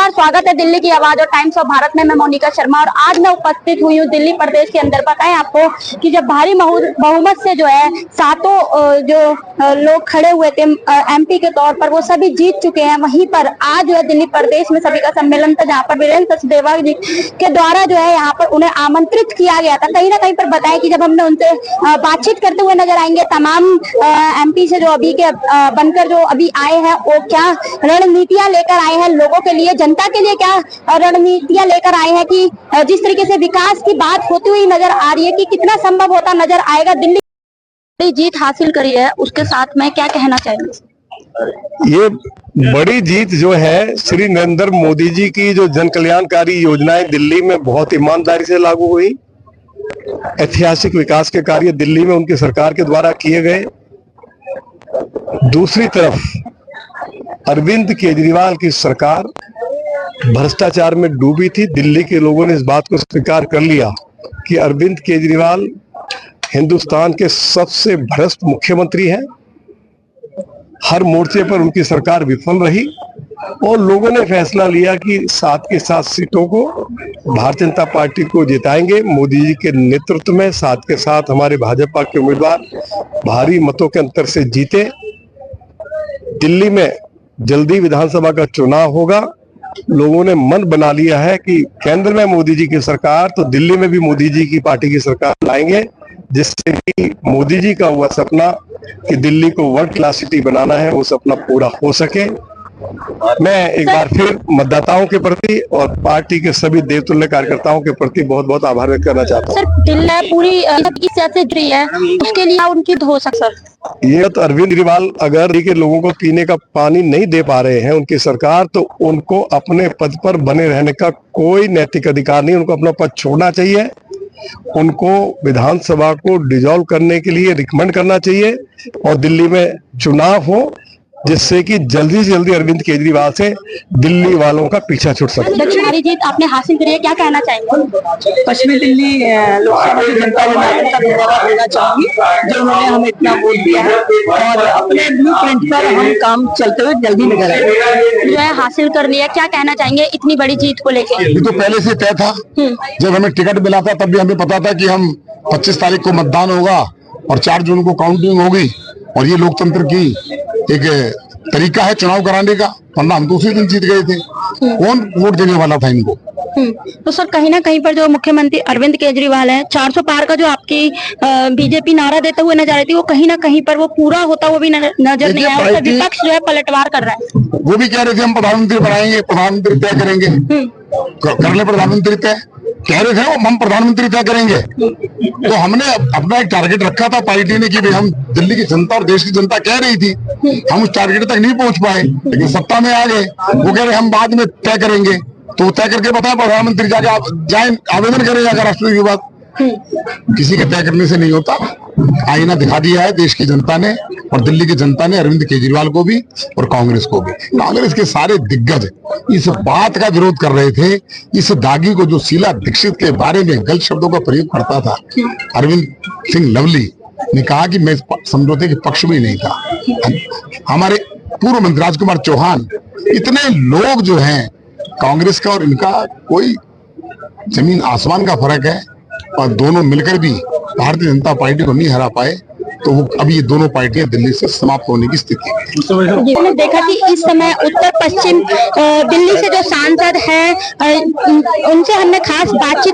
नमस्कार, स्वागत है दिल्ली की आवाज और टाइम्स ऑफ भारत में। मैं मोनिका शर्मा और आज मैं उपस्थित हुई हूँ दिल्ली प्रदेश के अंदर। पता है आपको कि जब भारी बहुमत से जो है सातों जो लोग खड़े हुए थे एमपी के तौर पर, वो सभी जीत चुके हैं। वहीं पर आज जो है दिल्ली प्रदेश में सभी का सम्मेलन था, जहाँ पर वीरेंद्र सचदेवा जी के द्वारा जो है यहाँ पर उन्हें आमंत्रित किया गया था। कहीं ना कहीं पर बताया कि जब हमने उनसे बातचीत करते हुए नजर आएंगे तमाम एमपी से जो अभी के बनकर जो अभी आए हैं, वो क्या रणनीतियां लेकर आए हैं लोगों के लिए, जनता के लिए क्या रणनीतियां लेकर आए हैं, कि जिस तरीके से विकास की बात होती हुई नजर आ रही है कि कितना संभव होता नजर आएगा। दिल्ली जीत हासिल करी है, उसके साथ में क्या कहना चाहेंगे? ये बड़ी जीत जो है श्री नरेंद्र मोदी जी की जो जन कल्याणकारी योजनाएं दिल्ली में बहुत ईमानदारी से लागू हुई, ऐतिहासिक विकास के कार्य दिल्ली में उनकी सरकार के द्वारा किए गए। दूसरी तरफ अरविंद केजरीवाल की सरकार भ्रष्टाचार में डूबी थी। दिल्ली के लोगों ने इस बात को स्वीकार कर लिया कि अरविंद केजरीवाल हिंदुस्तान के सबसे भ्रष्ट मुख्यमंत्री हैं। हर मोर्चे पर उनकी सरकार विफल रही और लोगों ने फैसला लिया कि 7 की 7 सीटों को भारतीय जनता पार्टी को जिताएंगे। मोदी जी के नेतृत्व में 7 के 7 हमारे भाजपा के उम्मीदवार भारी मतों के अंतर से जीते। दिल्ली में जल्दी विधानसभा का चुनाव होगा। लोगों ने मन बना लिया है कि केंद्र में मोदी जी की सरकार, तो दिल्ली में भी मोदी जी की पार्टी की सरकार लाएंगे, जिससे कि मोदी जी का हुआ सपना कि दिल्ली को वर्ल्ड क्लास सिटी बनाना है, वो सपना पूरा हो सके। मैं एक बार फिर मतदाताओं के प्रति और पार्टी के सभी देवतुल्य कार्यकर्ताओं के प्रति बहुत बहुत आभार व्यक्त करना चाहता हूँ। सर, दिल्ली पूरी सियासत जुड़ी है, उसके लिए उनकी हो सकता है। ये तो अरविंद केजरीवाल अगर दिल्ली के लोगों को पीने का पानी नहीं दे पा रहे हैं उनकी सरकार, तो उनको अपने पद पर बने रहने का कोई नैतिक अधिकार नहीं। उनको अपना पद छोड़ना चाहिए। उनको विधानसभा को डिसॉल्व करने के लिए रिकमेंड करना चाहिए और दिल्ली में चुनाव हो, जिससे कि जल्दी से जल्दी अरविंद केजरीवाल से दिल्ली वालों का पीछा छूट सके। दक्षिणी जीत आपने हासिल करी है, क्या कहना चाहेंगे? पश्चिमी दिल्ली लोकसभा की जनता को नागरिकता धन्यवाद देना चाहूंगी, जो उन्होंने हमें इतना वोट दिया है और अपने ब्लूप्रिंट पर हम काम चलते हुए जल्दी नजर आए जो है हासिल कर लिया। क्या कहना चाहेंगे इतनी बड़ी जीत को लेकर? ये तो पहले से तय था। जब हमें टिकट मिला था तब भी हमें पता था कि हम 25 तारीख को मतदान होगा और 4 जून को काउंटिंग होगी, और ये लोकतंत्र की एक तरीका है चुनाव कराने का, वरना हम दूसरे दिन जीत गए थे। कौन वोट देने वाला था इनको? तो सर, कहीं ना कहीं पर जो मुख्यमंत्री अरविंद केजरीवाल है, 400 पार का जो आपकी बीजेपी नारा देते हुए नजर आई थी, वो कहीं ना कहीं पर वो पूरा होता वो भी नजर नहीं आया। विपक्ष जो है पलटवार कर रहा है। वो भी कह रहे थे हम प्रधानमंत्री बनाएंगे, प्रधानमंत्री तय करेंगे। कर ले प्रधानमंत्री तय, कह रहे थे हम प्रधानमंत्री तय करेंगे। तो हमने अपना एक टारगेट रखा था पार्टी ने कि भाई हम दिल्ली की जनता और देश की जनता कह रही थी, हम उस टारगेट तक नहीं पहुंच पाए, लेकिन सत्ता में आ गए। वो कह रहे हम बाद में तय करेंगे, तो तय करके बताया प्रधानमंत्री जाए आवेदन करें जाकर राष्ट्रपति के बाद। किसी के तय करने से नहीं होता। आईना दिखा दिया है देश की जनता ने और दिल्ली की जनता ने अरविंद केजरीवाल को भी और कांग्रेस को भी। कांग्रेस के सारे दिग्गज इस बात का विरोध कर रहे थे, इस दागी को जो शीला दीक्षित के बारे में गलत शब्दों का प्रयोग करता था, अरविंद सिंह लवली ने कहा कि मैं समझौते के पक्ष में नहीं था। हमारे पूर्व मंत्री राजकुमार चौहान, इतने लोग जो हैं कांग्रेस का और इनका कोई जमीन आसमान का फर्क है, और दोनों मिलकर भी भारतीय जनता पार्टी को नहीं हरा पाए, तो वो अभी ये दोनों पार्टियां दिल्ली से समाप्त होने की स्थिति में। हमने देखा कि इस समय उत्तर पश्चिम दिल्ली से जो सांसद हैं उनसे हमने खास बातचीत